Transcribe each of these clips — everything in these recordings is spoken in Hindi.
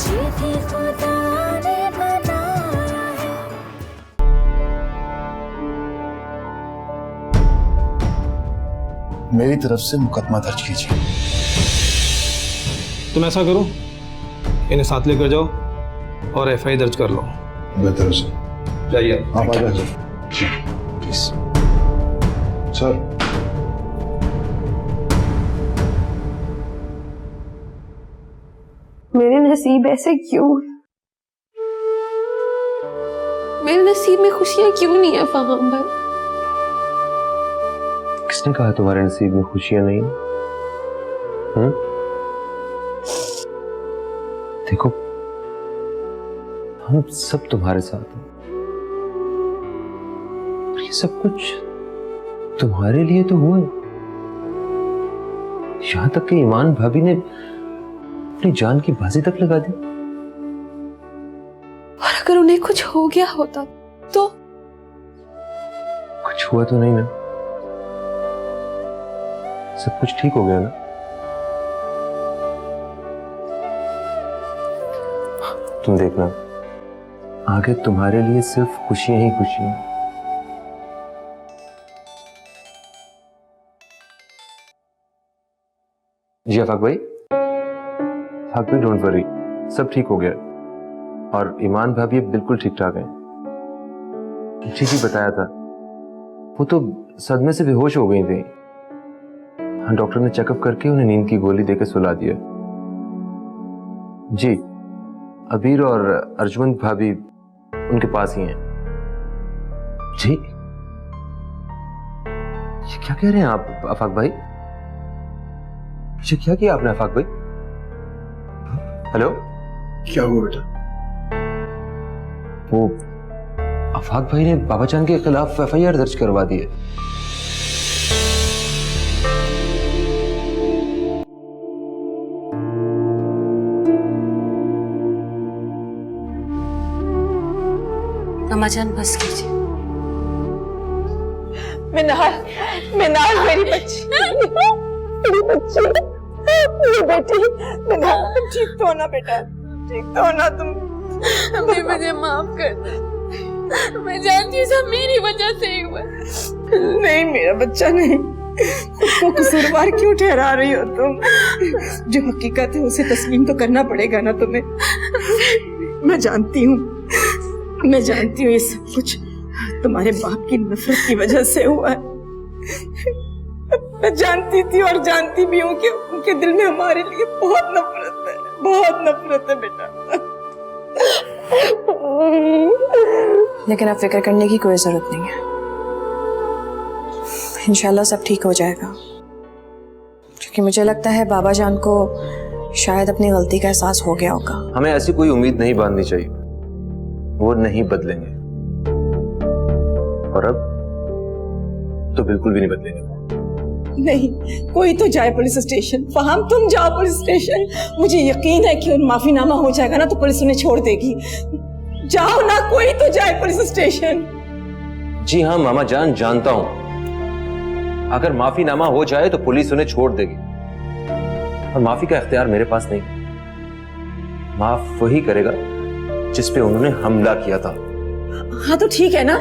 मुझे भी खुदा ने बनाया है। मेरी तरफ से मुकदमा दर्ज कीजिए। तुम ऐसा करो, इन्हें साथ लेकर जाओ और एफआई दर्ज कर लो। बेहतर है सर। जाइए आप आ जाए सर। Ji please sir. मेरे नसीब ऐसे क्यों? मेरे नसीब में खुशियां क्यों नहीं है फहाम भाई? किसने कहा तुम्हारे नसीब में खुशियां नहीं? देखो, हम सब तुम्हारे साथ हैं। ये सब कुछ तुम्हारे लिए तो हुआ है। यहां तक कि ईमान भाभी ने अपनी जान की बाजी तक लगा दी। और अगर उन्हें कुछ हो गया होता तो? कुछ हुआ तो नहीं ना? सब कुछ ठीक हो गया ना? तुम देखना, आगे तुम्हारे लिए सिर्फ खुशियां ही खुशियां। जी आफाक भाई, डोंट वरी, सब ठीक हो गया। और ईमान भाभी अब बिल्कुल ठीक ठाक हैं। ठीक ही बताया था, वो तो सदमे से बेहोश हो गई थी। डॉक्टर ने चेकअप करके उन्हें नींद की गोली देकर सुला दिया। जी, अबीर और अर्जुमंद भाभी उनके पास ही हैं। जी, ये क्या कह रहे हैं आप आफाक भाई? ये क्या किया आपने आफाक भाई? हेलो, क्या हुआ बेटा? वो आफाक भाई ने बाबा जान के खिलाफ एफआईआर दर्ज करवा दी है। अम्मा जान बस कीजिए। मिनाल मेरी बच्ची, मेरी बच्ची, मेरी बेटी मिनाल, तुम ठीक तो हो ना बेटा? ठीक तो हो ना तुम? अम्मी मुझे माफ कर दो, मैं जानती हूँ सब मेरी वजह से ही हुआ। नहीं मेरा बच्चा नहीं, उसको कसूरवार क्यों ठहरा रही हो तुम? जो हकीकत है उसे तस्लीम तो करना पड़ेगा ना तुम्हें। मैं जानती हूँ ये सब कुछ तुम्हारे बाप की नफरत की वजह से हुआ है। मैं जानती थी और जानती भी हूँ कि उनके दिल में हमारे लिए बहुत नफरत है बेटा। लेकिन अब फिक्र करने की कोई जरूरत नहीं है। इंशाल्लाह सब ठीक हो जाएगा, क्योंकि मुझे लगता है बाबा जान को शायद अपनी गलती का एहसास हो गया होगा। हमें ऐसी कोई उम्मीद नहीं बांधनी चाहिए, वो नहीं बदलेंगे। और अब तो बिल्कुल भी नहीं बदलेंगे। नहीं, कोई तो जाए पुलिस स्टेशन। फहाम तुम जाओ पुलिस स्टेशन, मुझे यकीन है कि उन माफीनामा हो जाएगा ना तो पुलिस उन्हें छोड़ देगी। जाओ ना, कोई तो जाए पुलिस स्टेशन। जी हाँ मामा जान, जानता हूं अगर माफीनामा हो जाए तो पुलिस उन्हें छोड़ देगी, और माफी का इख्तियार मेरे पास नहीं। माफ वही करेगा जिस पे उन्होंने हमला किया था। हाँ तो ठीक है ना,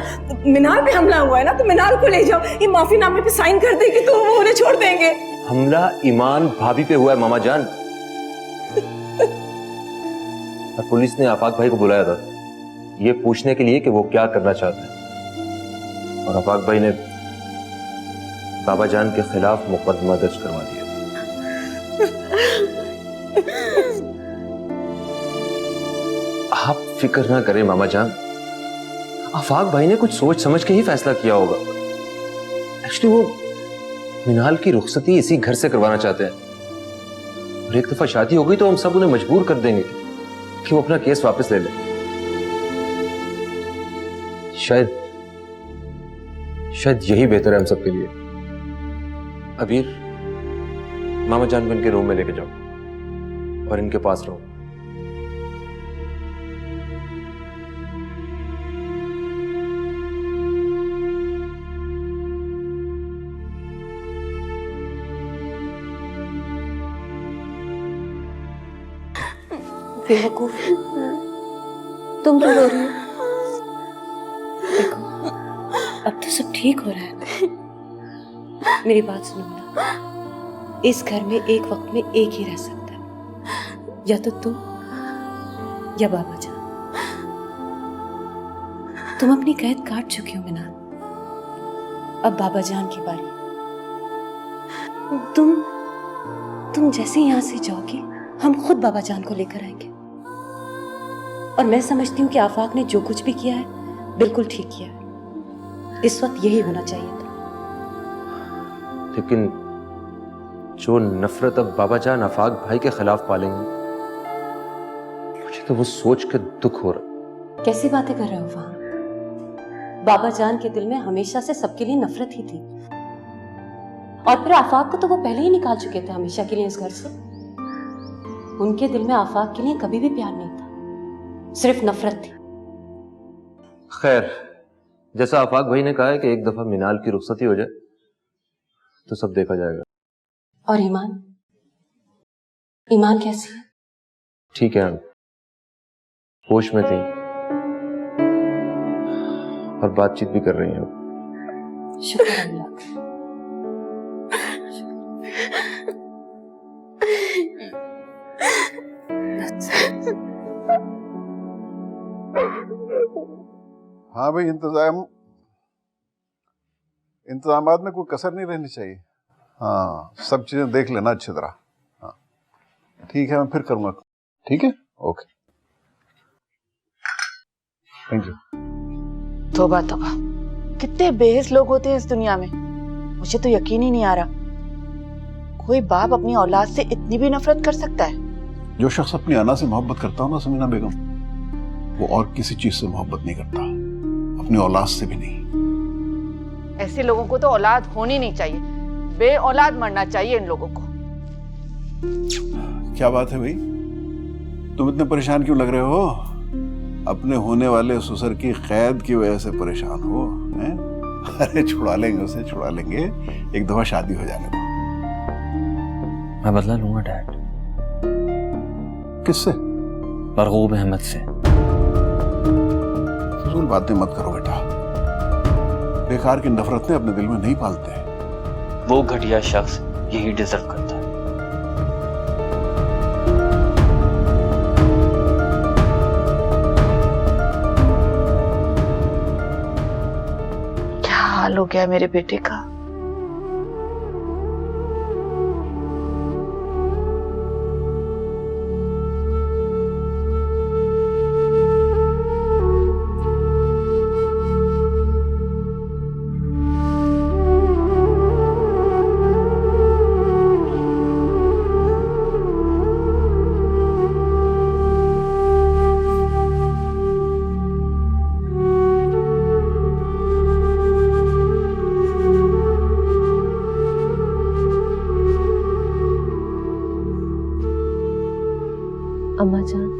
मिनाल पे हमला हुआ है ना, तो मिनाल को ले जाओ, ये माफीनामे पे साइन कर देगी तो वो उन्हें छोड़ देंगे। हमला ईमान भाभी पे हुआ है मामा जान, और पुलिस ने आफाक भाई को बुलाया था ये पूछने के लिए कि वो क्या करना चाहते हैं, और आफाक भाई ने बाबा जान के खिलाफ मुकदमा दर्ज करवा दिया। आप फिक्र ना करें मामा जान, आफाक भाई ने कुछ सोच समझ के ही फैसला किया होगा। एक्चुअली वो मिनाल की रुखसती इसी घर से करवाना चाहते हैं, और एक दफा शादी हो गई तो हम सब उन्हें मजबूर कर देंगे कि वो अपना केस वापस ले ले। शायद यही बेहतर है हम सबके लिए। अबीर, मामा जान को इनके रूम में लेके जाओ और इनके पास रहो। बेवकूफ, तुम क्यों रो रही हो? देखो, अब तो सब ठीक हो रहा है। मेरी बात सुनो ना, इस घर में एक वक्त में एक ही रह सकता है, या तो तुम या बाबा जान। तुम अपनी कैद काट चुकी हो मिनाल, अब बाबा जान की बारी। तुम जैसे यहाँ से जाओगे, हम खुद बाबा जान को लेकर आएंगे। और मैं समझती हूँ कि आफाक ने जो कुछ भी किया है बिल्कुल ठीक किया है। इस वक्त यही होना चाहिए था। लेकिन जो नफरत अब बाबा जान आफाक भाई के खिलाफ पालेंगे, मुझे तो वो सोच के दुख हो रहा। कैसी बातें कर रहे हो वहां? बाबा जान के दिल में हमेशा से सबके लिए नफरत ही थी, और फिर आफाक को तो वो पहले ही निकाल चुके थे हमेशा के लिए इस घर से। उनके दिल में आफाक के लिए कभी भी प्यार नहीं था, सिर्फ नफरत थी। खैर, जैसा आफाक भाई ने कहा है कि एक दफा मिनाल की रुखसती हो जाए तो सब देखा जाएगा। और ईमान कैसी है? ठीक है, होश में थी और बातचीत भी कर रही हैं। शुक्र अल्लाह का। हाँ भाई, इंतजामात में कोई कसर नहीं रहनी चाहिए। हाँ, सब चीजें देख लेना अच्छी तरह। हाँ ठीक है, मैं फिर करूंगा। ठीक है, ओके, थैंक यू। तौबा तौबा, कितने बेहिस लोग होते हैं इस दुनिया में। मुझे तो यकीन ही नहीं आ रहा, कोई बाप अपनी औलाद से इतनी भी नफरत कर सकता है। जो शख्स अपनी अना से मोहब्बत करता हो ना समीना बेगम, वो और किसी चीज से मोहब्बत नहीं करता, अपनी औलाद से भी नहीं। ऐसे लोगों को तो औलाद होनी नहीं चाहिए, बे औलाद मरना चाहिए इन लोगों को। क्या बात है भाई, तुम इतने परेशान क्यों लग रहे हो? अपने होने वाले ससुर की कैद की वजह से परेशान हो हैं? अरे छुड़ा लेंगे उसे, छुड़ा लेंगे, एक दफा शादी हो जाने दो। मैं बदला लूंगा डैड। किससे? मरगूब अहमद से। फजूल बातें मत करो बेटा, बेकार की नफरतें अपने दिल में नहीं पालते। वो घटिया शख्स यही डिजर्व करता है। क्या हाल हो गया मेरे बेटे का? अम्मा जान,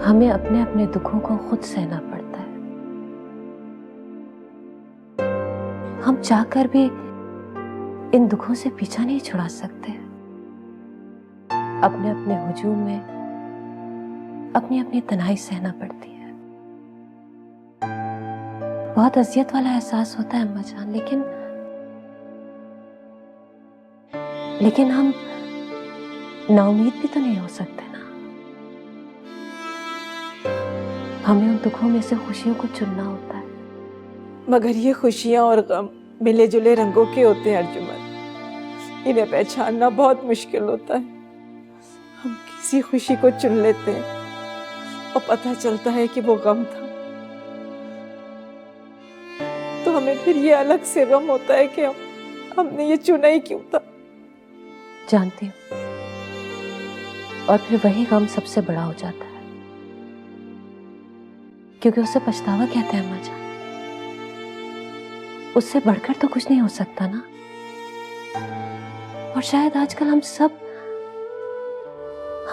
हमें अपने अपने दुखों को खुद सहना पड़ता है। हम चाहकर भी इन दुखों से पीछा नहीं छुड़ा सकते। अपने अपने हुजूम में अपनी अपनी तन्हाई सहना पड़ती है। बहुत अजियत वाला एहसास होता है अम्मा जान, लेकिन हम नाउमीद भी तो नहीं हो सकते ना। हमें उन दुखों में से खुशियों को चुनना होता है। मगर ये खुशियां और गम मिले जुले रंगों के होते हैं अर्जुमन, इन्हें पहचानना बहुत मुश्किल होता है। हम किसी खुशी को चुन लेते हैं और पता चलता है कि वो गम था, तो हमें फिर ये अलग से गम होता है कि हमने ये चुना ही क्यों था। जानती हूँ, और फिर वही गम सबसे बड़ा हो जाता है, क्योंकि उसे पछतावा कहते हैं अम्मा जान। उससे बढ़कर तो कुछ नहीं हो सकता ना। और शायद आजकल हम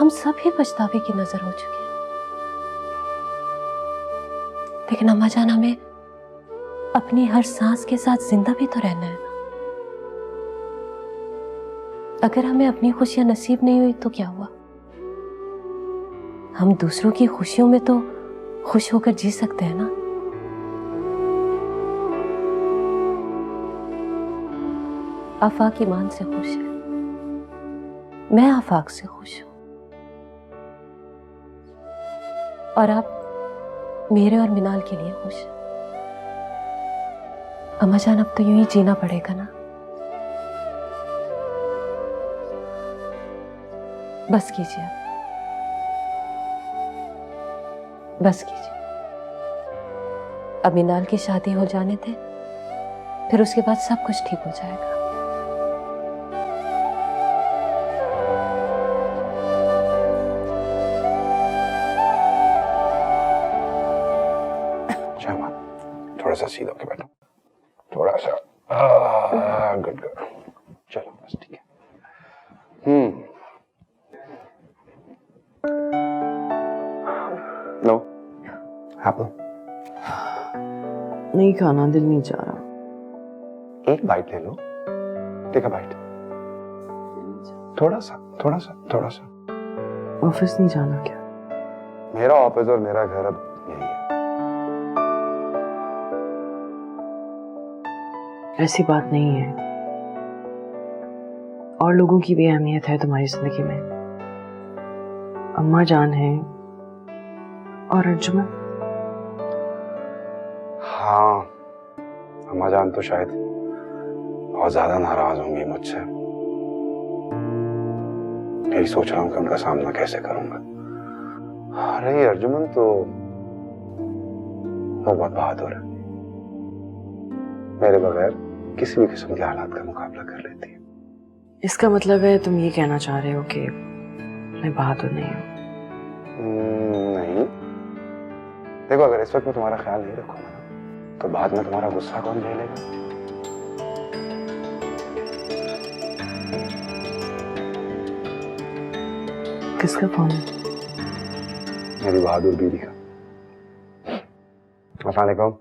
सब ही पछतावे की नजर हो चुके हैं। लेकिन अम्मा जान, हमें अपनी हर सांस के साथ जिंदा भी तो रहना है ना। अगर हमें अपनी खुशियां नसीब नहीं हुई तो क्या हुआ? हम दूसरों की खुशियों में तो खुश होकर जी सकते हैं ना। आफाक ईमान से खुश है, मैं आफाक से खुश हूं, और आप मेरे और मिनाल के लिए खुश हैं। अम्मा जान, अब तो यूं ही जीना पड़ेगा ना। बस कीजिए, बस कीजिए। अब मिनाल की शादी हो जाने दें, फिर उसके बाद सब कुछ ठीक हो जाएगा। थोड़ा सा सीधा होके बैठो, थोड़ा सा। गुड गुड, चलो बस ठीक है। लो एप्पल। नहीं खाना, दिल नहीं चाह रहा। एक बाइट ले लो, टेक अ बाइट। थोड़ा सा थोड़ा सा थोड़ा सा। ऑफिस नहीं जाना क्या? मेरा ऑफिस और मेरा घर अब यही है। ऐसी बात नहीं है, और लोगों की भी अहमियत है तुम्हारी जिंदगी में। अम्मा जान है और अर्जुमन। हाँ, अम्मा जान तो शायद बहुत ज्यादा नाराज होंगी मुझसे। यही सोच रहा हूँ कि उनका सामना कैसे करूंगा। अरे अर्जुमन तो वो बहुत बहादुर है, मेरे बगैर किसी भी किस्म के हालात का मुकाबला कर लेती है। इसका मतलब है तुम ये कहना चाह रहे हो कि मैं बहादुर नहीं हूँ? नहीं, देखो अगर इस वक्त मैं तुम्हारा ख्याल नहीं रखूंगा ना, तो बाद में तुम्हारा गुस्सा कौन झेलेगा? किसका फोन है? मेरी बहादुर बीवी का। अस्सलाम वालेकुम।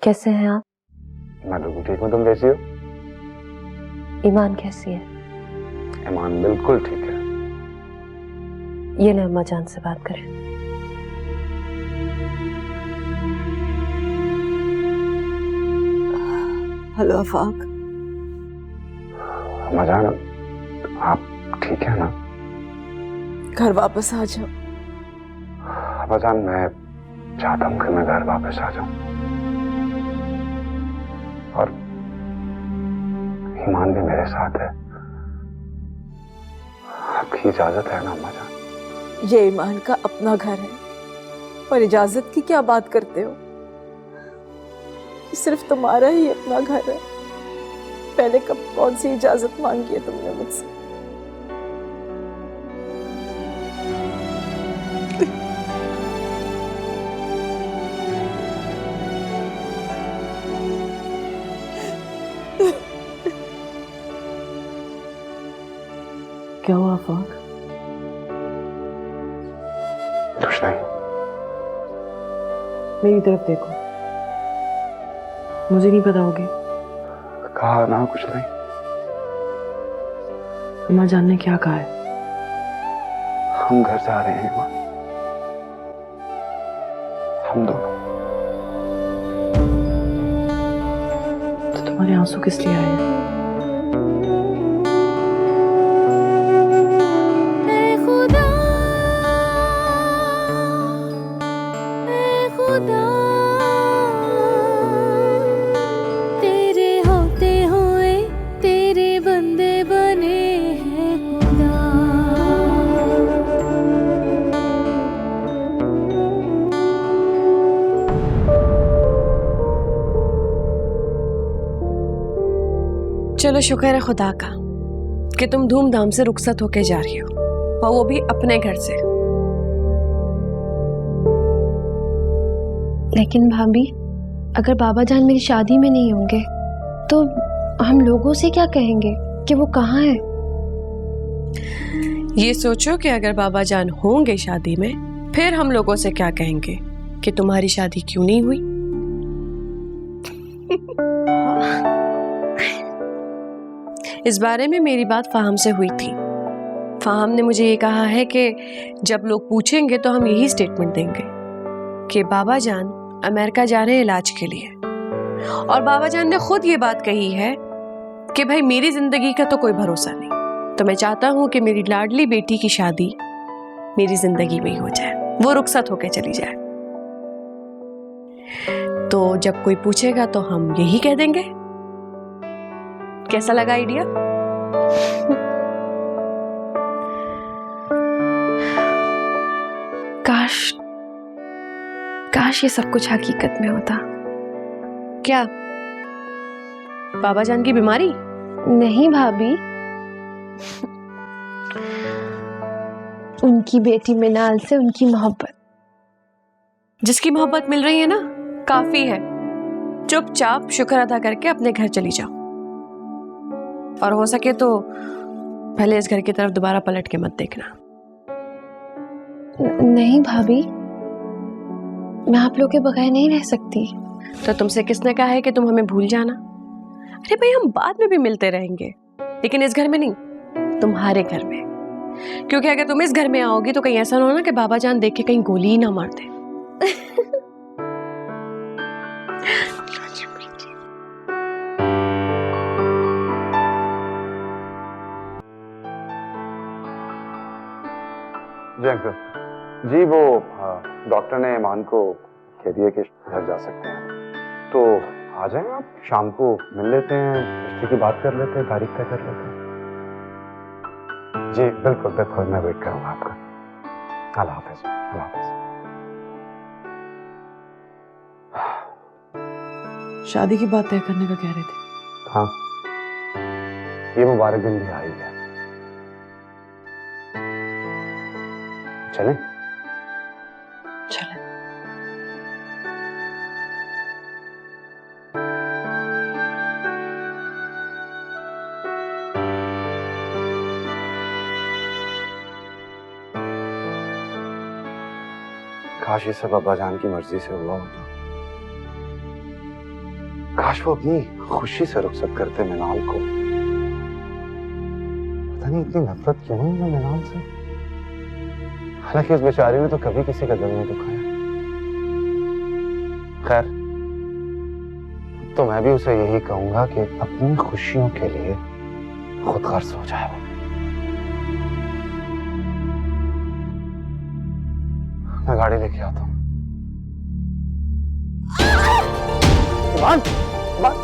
कैसे हैं आप? मैं बिल्कुल ठीक हूँ, तुम कैसी हो? ईमान कैसी है? ईमान बिल्कुल ठीक है। ये ले अम्मा जान से बात करें। हेलो आफाक। अम्मा जान, आप ठीक है ना? घर वापस आ जाओ। अम्मा जान, मैं चाहता हूँ कि मैं घर वापस आ जाऊं, और ईमान भी मेरे साथ है। आपकी इजाजत है ना अम्मा जान? ये ईमान का अपना घर है, और इजाजत की क्या बात करते हो? सिर्फ तुम्हारा ही अपना घर है। पहले कब कौन सी इजाजत मांगी है तुमने मुझसे? क्या हुआ आफाक? कुछ नहीं। मेरी तरफ देखो, मुझे नहीं पता होगी। कहा ना कुछ नहीं। अम्मा जान ने क्या कहा है? हम घर जा रहे हैं माँ, हम दोनों। तो तुम्हारे आंसू किस लिए आए हैं? तेरे होते हुए तेरे बंदे बने हैं खुदा। चलो शुक्र है खुदा का कि तुम धूमधाम से रुखसत होके जा रही हो, और वो भी अपने घर से। लेकिन भाभी, अगर बाबा जान मेरी शादी में नहीं होंगे तो हम लोगों से क्या कहेंगे कि वो कहाँ है? ये सोचो कि अगर बाबा जान होंगे शादी में, फिर हम लोगों से क्या कहेंगे कि तुम्हारी शादी क्यों नहीं हुई। इस बारे में मेरी बात फाहम से हुई थी। फाहम ने मुझे ये कहा है कि जब लोग पूछेंगे तो हम यही स्टेटमेंट देंगे कि बाबा जान अमेरिका जा रहे हैं इलाज के लिए, और बाबा जान ने खुद ये बात कही है कि भाई मेरी जिंदगी का तो कोई भरोसा नहीं, तो मैं चाहता हूं कि मेरी लाडली बेटी की शादी मेरी जिंदगी में ही हो जाए, वो रुखसत होकर चली जाए। तो जब कोई पूछेगा तो हम यही कह देंगे। कैसा लगा आइडिया? काश ये सब कुछ हकीकत में होता। क्या बाबा जान की बीमारी? नहीं भाभी, उनकी बेटी मिनाल से उनकी मोहब्बत। जिसकी मोहब्बत मिल रही है ना, काफी है। चुपचाप शुक्र अदा करके अपने घर चली जाओ, और हो सके तो पहले इस घर की तरफ दोबारा पलट के मत देखना। नहीं भाभी, मैं आप लोग के बगैर नहीं रह सकती। तो तुमसे किसने कहा है कि तुम हमें भूल जाना? अरे भाई, हम बाद में भी मिलते रहेंगे, लेकिन इस घर में नहीं, तुम्हारे घर में। क्योंकि अगर तुम इस घर में आओगी तो कहीं ऐसा ना हो ना कि बाबा जान देख के कहीं गोली ही ना मार दे। जी अंकल जी, वो डॉक्टर ने ईमान को कह दिया कि घर जा सकते हैं, तो आ जाएं आप, शाम को मिल लेते हैं, रिश्ते की बात कर लेते हैं, तारीख तय कर लेते हैं। जी बिल्कुल बिल्कुल, मैं वेट करूंगा आपका। अल्लाह हाफिज। अल्लाह हाफिज। शादी की बात तय करने का कह रहे थे। हाँ, ये मुबारक दिन भी आई है। चलें? चलें। काश ये सब अब्बा जान की मर्जी से हुआ होता। काश वो अपनी खुशी से रुखसत करते मिनाल को। पता नहीं इतनी नफरत क्यों है उन्हें मिनाल से। हालांकि उस बेचारी ने तो कभी किसी का दिल नहीं दुखाया। खैर, तो मैं भी उसे यही कहूंगा कि अपनी खुशियों के लिए खुद गर्ज हो जाए वो। मैं गाड़ी लेके आता हूँ। ईमान, ईमान,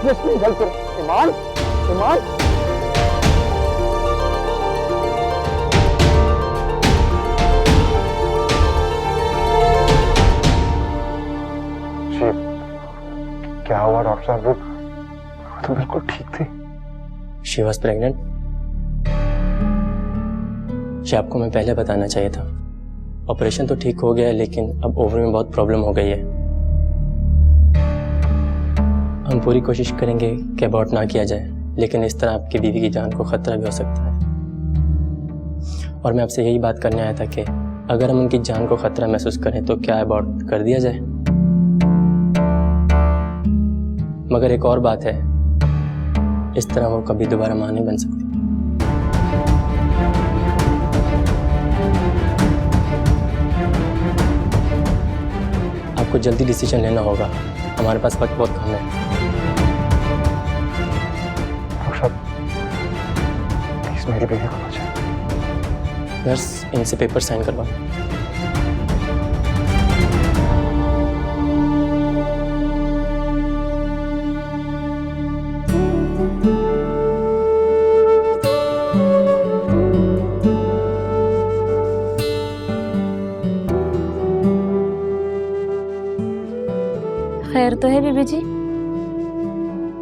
ये गलती है। ईमान, ईमान। क्या हुआ डॉक्टर साहब? वो तो बिल्कुल ठीक थी। She was pregnant. आपको मैं पहले बताना चाहिए था। ऑपरेशन तो ठीक हो गया है, लेकिन अब ओवर में बहुत प्रॉब्लम हो गई है। हम पूरी कोशिश करेंगे कि अबॉर्ट ना किया जाए, लेकिन इस तरह आपकी बीवी की जान को खतरा भी हो सकता है। और मैं आपसे यही बात करने आया था कि अगर हम उनकी जान को खतरा महसूस करें तो क्या अबॉर्ट कर दिया जाए। मगर एक और बात है, इस तरह वो कभी दोबारा मां नहीं बन सकती। आपको जल्दी डिसीजन लेना होगा, हमारे पास वक्त बहुत कम है। प्लीज मेरी बेटी को बचाएं। नर्स, इनसे पेपर साइन करवा। खैर तो है बीबी जी?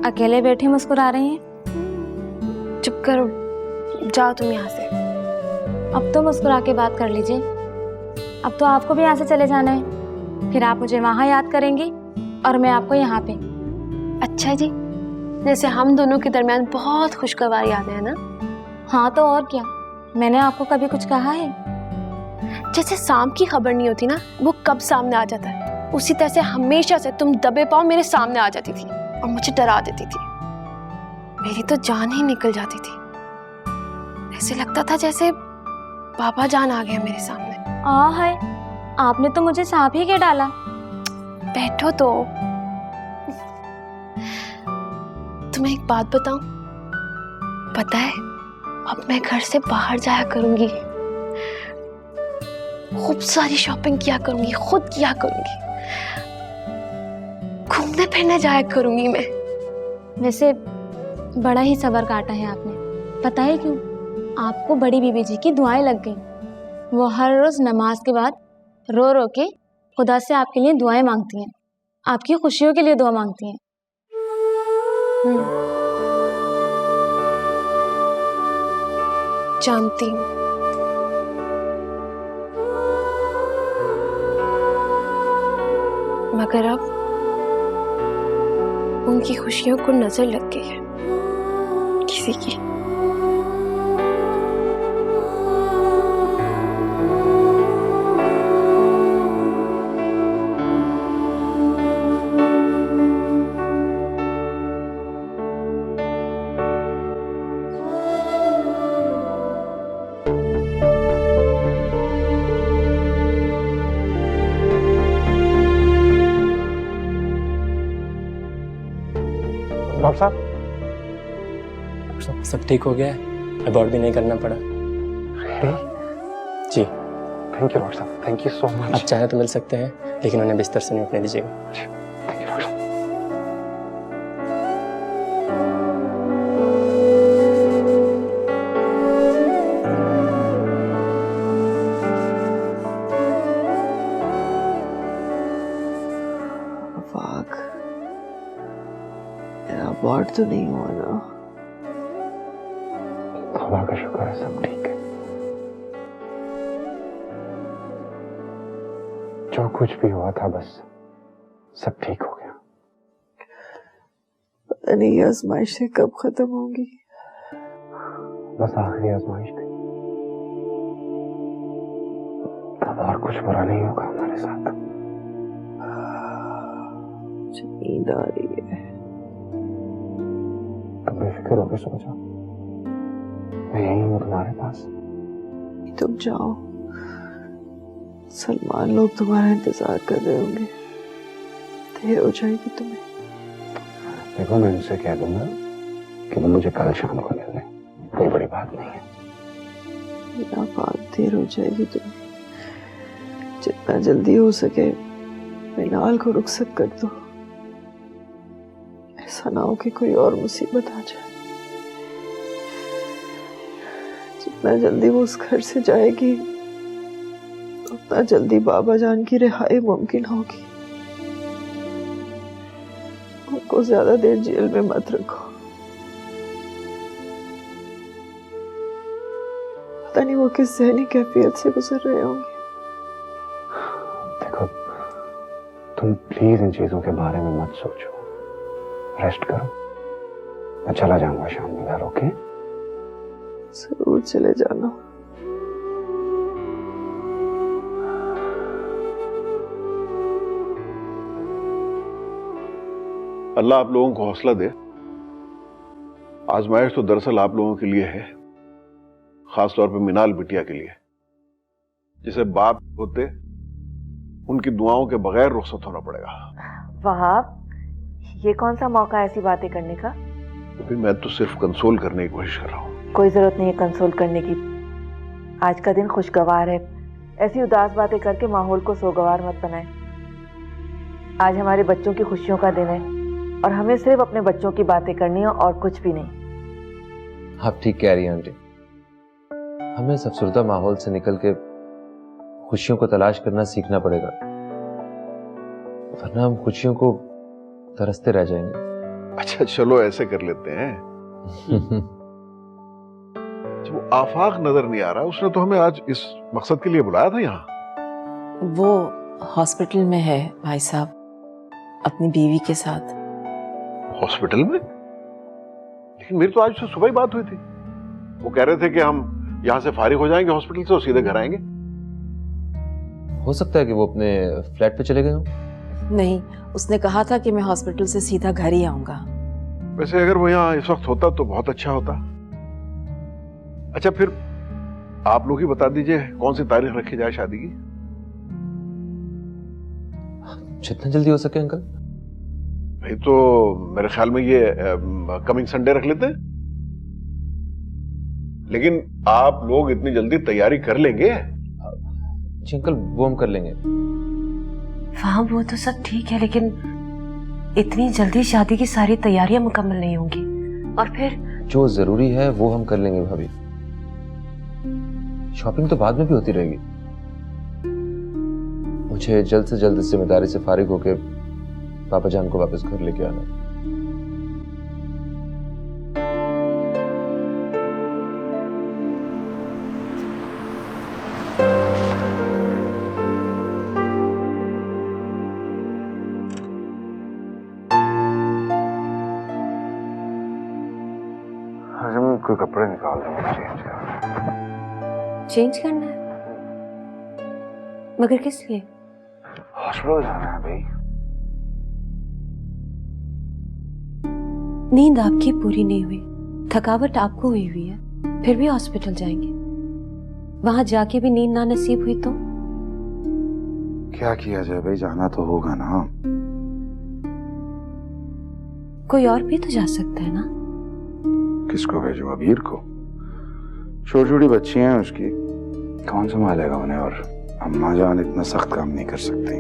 अकेले बैठी मुस्कुरा रही हैं? चुप करो, जाओ तुम यहाँ से। अब तो मुस्कुरा के बात कर लीजिए। अब तो आपको भी यहाँ से चले जाना है, फिर आप मुझे वहाँ याद करेंगी और मैं आपको यहाँ पे। अच्छा जी, जैसे हम दोनों के दरमियान बहुत खुशगवार यादें हैं ना? हाँ तो और क्या, मैंने आपको कभी कुछ कहा है? जैसे सांप की खबर नहीं होती ना, वो कब सामने आ जाता है, उसी तरह से हमेशा से तुम दबे पांव मेरे सामने आ जाती थी और मुझे डरा देती थी। मेरी तो जान ही निकल जाती थी। ऐसे लगता था जैसे बाबा जान आ गया मेरे सामने। हाय, आपने तो मुझे सांप ही के डाला। बैठो तो। तुम्हें एक बात बताऊं? पता है, अब मैं घर से बाहर जाया करूंगी, खूब सारी शॉपिंग किया करूंगी, खुद किया करूंगी, घूमने फिरने जाया करूंगी मैं। वैसे बड़ा ही सब्र काटा है आपने। पता है क्यों? आपको बड़ी बीबी जी की दुआएं लग गई। वो हर रोज नमाज के बाद रो रो के खुदा से आपके लिए दुआएं मांगती हैं, आपकी खुशियों के लिए दुआ मांगती हैं। जानती हूँ। मगर अब उनकी खुशियों को नजर लग गई है किसी की। डॉक्टर साहब, सब ठीक हो गया है, अबॉर्ट भी नहीं करना पड़ा। जी थैंक यू डॉक्टर साहब, थैंक यू सो मच। आप चाहे तो मिल सकते हैं, लेकिन उन्हें बिस्तर से नहीं उठने दीजिएगा। थैंक यू डॉक्टर साहब। अबॉर्ट तो नहीं हुआ ना? खुदा का शुक्र है, सब ठीक है। जो कुछ भी हुआ था बस सब ठीक हो गया। पता नहीं ये आजमाइशें कब खत्म होंगी। बस आखिरी आजमाइश थी, तब और कुछ बुरा नहीं होगा हमारे साथ। नींद आ रही है। बेफिक्र होकर सो जाओ, मैं यहीं हूँ तुम्हारे पास। तुम जाओ, सलमान लोग तुम्हारा इंतजार कर रहे होंगे, देर हो जाएगी तुम्हें। देखो मैं उनसे कह दूंगा कि वो मुझे कल शाम को मिल लें, कोई बड़ी बात नहीं है। बिना बात देर हो जाएगी तुम्हें। जितना जल्दी हो सके मिनाल को रुखसत कर दो, ऐसा ना हो कि कोई और मुसीबत आ जाए। जितना जल्दी वो उस घर से जाएगी उतना जल्दी बाबा जान की रिहाई मुमकिन होगी। उनको ज्यादा देर जेल में मत रखो। पता नहीं वो किस ज़हनी कैफियत से गुजर रहे होंगे। देखो तुम प्लीज इन चीजों के बारे में मत सोचो, रेस्ट करो। मैं चला जाऊंगा शाम में घर, ओके? जरूर चले जाना। अल्लाह आप लोगों को हौसला दे। आजमाइश तो दरअसल आप लोगों के लिए है, खासतौर पे मिनाल बिटिया के लिए, जिसे बाप होते उनकी दुआओं के बगैर रुखसत होना पड़ेगा। वहाब, ये कौन सा मौका है ऐसी बातें करने का? अभी मैं तो सिर्फ कंसोल करने की कोशिश कर रहा हूँ। कोई जरूरत नहीं है कंसोल करने की। आज का दिन खुशगवार है, ऐसी उदास बातें करके माहौल को सोगवार मत बनाए। आज हमारे बच्चों की खुशियों का दिन है और हमें सिर्फ अपने बच्चों की बातें करनी है और कुछ भी नहीं। आप ठीक कह रही हैं आंटी, हमें इस अफसरदा माहौल से निकल के खुशियों को तलाश करना सीखना पड़ेगा, वरना हम खुशियों को तरसते रह जाएंगे। अच्छा चलो ऐसे कर लेते हैं। वो आफाक नजर नहीं आ रहा, उसने तो हमें आज इस मकसद के लिए बुलाया था यहाँ। वो हॉस्पिटल में है भाई साहब, अपनी बीवी के साथ। हॉस्पिटल में? लेकिन मेरी तो आज से सुबह ही बात हुई थी। वो कह रहे थे कि हम यहाँ से फारिग हो जाएंगे हॉस्पिटल से और सीधे घर आएंगे। हो सकता है कि वो अपने फ्लैट पे चले गए हों। नहीं, उसने कहा था कि मैं हॉस्पिटल से सीधा घर ही आऊंगा। वैसे अगर वो यहाँ इस वक्त होता तो बहुत अच्छा होता। अच्छा फिर आप लोग ही बता दीजिए कौन सी तारीख रखी जाए शादी की। जितना जल्दी हो सके अंकल। भाई तो मेरे ख्याल में ये कमिंग संडे रख लेते हैं। लेकिन आप लोग इतनी जल्दी तैयारी कर लेंगे? जी अंकल, वो हम कर लेंगे। हाँ वो तो सब ठीक है, लेकिन इतनी जल्दी शादी की सारी तैयारियां मुकम्मल नहीं होंगी, और फिर जो जरूरी है वो हम कर लेंगे भाभी। शॉपिंग तो बाद में भी होती रहेगी। मुझे जल्द से जल्द इस जिम्मेदारी से फारिग होकर पापा जान को वापस घर लेके आना। कोई कपड़े निकाल दो, चेंज करना है, मगर किस लिए? हॉस्पिटल जाना है भाई। नींद आपकी पूरी नहीं हुई, थकावट आपको हुई है, फिर भी हॉस्पिटल जाएंगे? वहां जाके भी नींद ना नसीब हुई तो क्या किया जाए भाई, जाना तो होगा ना। कोई और भी तो जा सकता है ना। किसको भेजो? अबीर को? छोटी छोटी बच्ची हैं उसकी, कौन संभालेगा उन्हें? और अम्मा जान इतना सख्त काम नहीं कर सकती,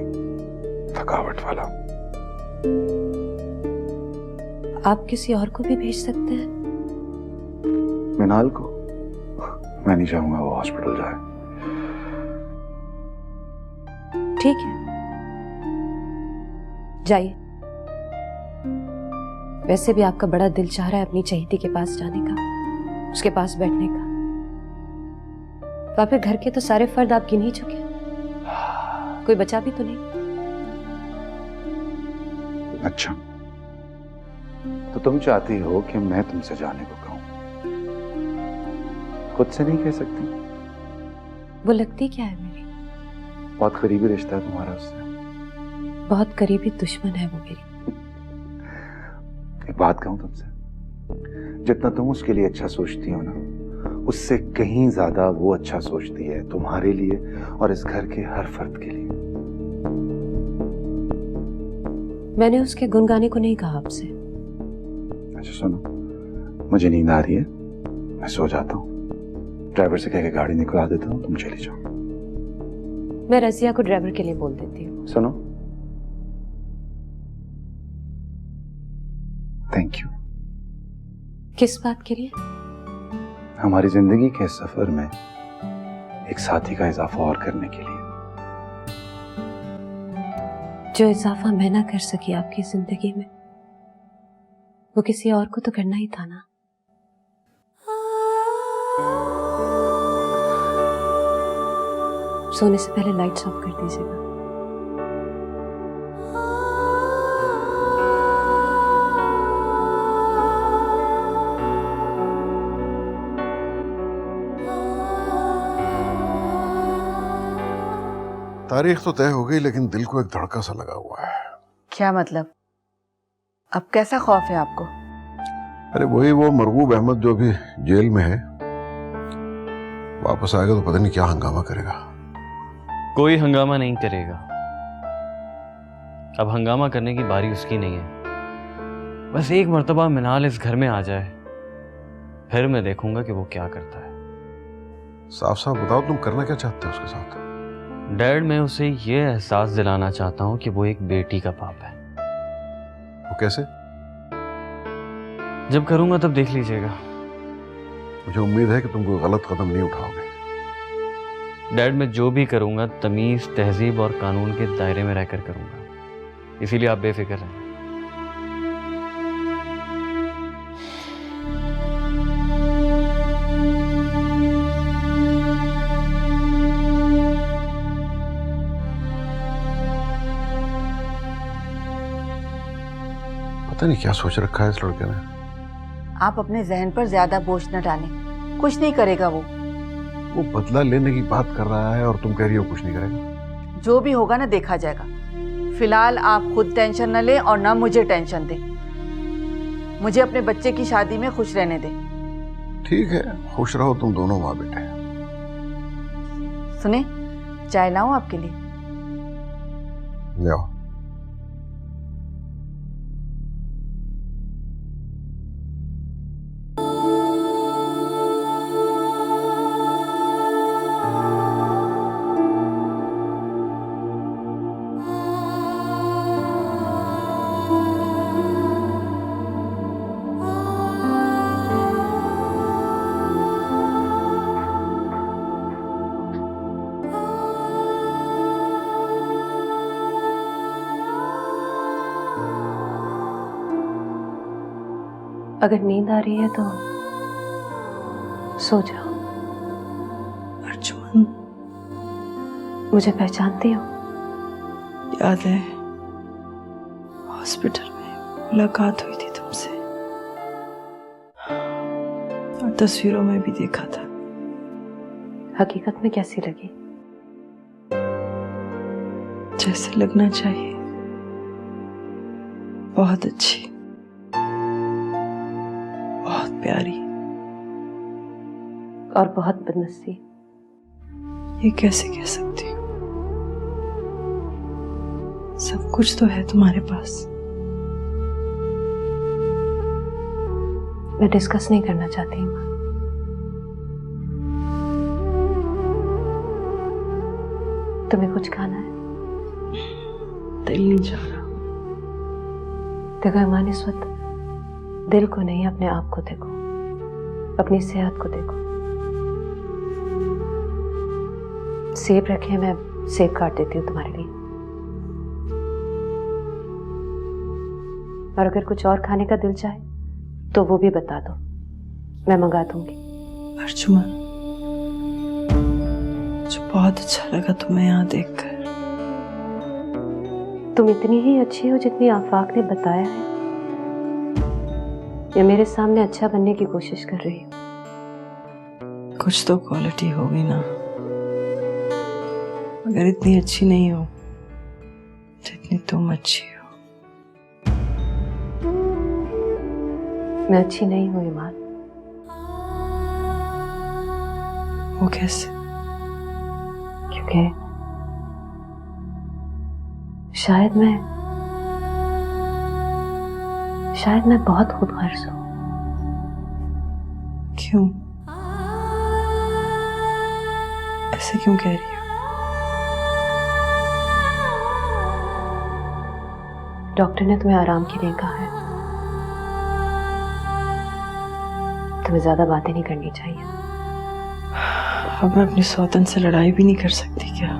थकावट वाला। आप किसी और को भी भेज सकते हैं। मिनाल को? मैं नहीं चाहूंगा वो हॉस्पिटल जाए। ठीक है, जाइए। वैसे भी आपका बड़ा दिल चाह रहा है अपनी चहेती के पास जाने का, उसके पास बैठने का। तो फिर घर के तो सारे फर्द आप गिन ही चुके हैं, कोई बचा भी तो नहीं। अच्छा, तो तुम चाहती हो कि मैं तुमसे जाने को कहूं? खुद से नहीं कह सकती? वो लगती क्या है मेरी? बहुत करीबी रिश्ता है तुम्हारा उससे। बहुत करीबी दुश्मन है वो मेरी। एक बात कहूं तुमसे, जितना तुम उसके लिए अच्छा सोचती हो ना, उससे कहीं ज्यादा वो अच्छा सोचती है तुम्हारे लिए और इस घर के हर फर्द के लिए। मैंने उसके गुण गाने को नहीं कहा आपसे। अच्छा सुनो, मुझे नींद आ रही है, मैं सो जाता हूँ। ड्राइवर से कह के गाड़ी निकलवा देता हूँ, तुम चली जाओ। मैं रजिया को ड्राइवर के लिए बोल देती हूँ। सुनो, थैंक यू। किस बात के लिए? हमारी जिंदगी के सफर में एक साथी का इजाफा और करने के लिए। जो इजाफा मैं ना कर सकी आपकी जिंदगी में, वो किसी और को तो करना ही था ना। सोने से पहले लाइट्स ऑफ कर दीजिएगा। तारीख तो तय हो गई, लेकिन दिल को एक धड़का सा लगा हुआ है। क्या मतलब? अब कैसा खौफ है आपको? अरे वही वो मरगूब अहमद जो अभी जेल में है, वापस आएगा तो पता नहीं क्या हंगामा करेगा। कोई हंगामा नहीं करेगा। अब हंगामा करने की बारी उसकी नहीं है। बस एक मर्तबा मिनाल इस घर में आ जाए, फिर मैं देखूंगा कि वो क्या करता है। साफ साफ बताओ, तुम करना क्या चाहते हो उसके साथ? डैड, मैं उसे ये एहसास दिलाना चाहता हूं कि वो एक बेटी का बाप है। वो कैसे? जब करूंगा तब देख लीजिएगा। मुझे उम्मीद है कि तुम कोई गलत कदम नहीं उठाओगे। डैड, मैं जो भी करूंगा तमीज, तहजीब और कानून के दायरे में रहकर करूंगा, इसीलिए आप बेफिक्र रहें। पता नहीं क्या सोच रखा है इस लड़के ने। आप अपने जहन पर ज्यादा बोझ न डालें, कुछ नहीं करेगा वो। वो बदला लेने की बात कर रहा है और तुम कह रही हो कुछ नहीं करेगा। जो भी होगा ना देखा जाएगा। फिलहाल आप खुद टेंशन न लें और ना मुझे टेंशन दें। मुझे अपने बच्चे की शादी में खुश रहने दे। ठीक है, खुश रहो तुम दोनों माँ बेटे। सुने, चाय लाऊं आपके लिए? ले आओ। अगर नींद आ रही है तो सो जाओ। अर्जुमन, मुझे पहचानती हो? याद है हॉस्पिटल में मुलाकात हुई थी तुमसे, और तस्वीरों में भी देखा था। हकीकत में कैसी लगी? जैसे लगना चाहिए, बहुत अच्छी, बहुत प्यारी। और बहुत बदनसीब। ये कैसे कह सकती हूँ? सब कुछ तो है तुम्हारे पास। मैं डिस्कस नहीं करना चाहती माँ। तुम्हें कुछ खाना है? दिल नहीं चाह रहा। देखो ईमान, इस वक्त दिल को नहीं, अपने आप को देखो, अपनी सेहत को देखो। सेब रखे, मैं सेब काट देती हूँ तुम्हारे लिए। और अगर कुछ और खाने का दिल चाहे तो वो भी बता दो, मैं मंगा दूंगी। अर्जुमन, मुझे बहुत अच्छा लगा तुम्हें यहाँ देखकर। तुम इतनी ही अच्छी हो जितनी आफाक ने बताया है, या मेरे सामने अच्छा बनने की कोशिश कर रही हो? कुछ तो क्वालिटी होगी ना। अगर इतनी अच्छी नहीं हो जितनी तुम अच्छी हो। मैं अच्छी नहीं हूँ ईमान। वो कैसे? क्योंकि शायद मैं बहुत खुदगर्ज हूँ। क्यों? ऐसे क्यों कह रही हो? डॉक्टर ने तुम्हें आराम के लिए कहा है। तुम्हें ज्यादा बातें नहीं करनी चाहिए। अब मैं अपनी सौतन से लड़ाई भी नहीं कर सकती क्या?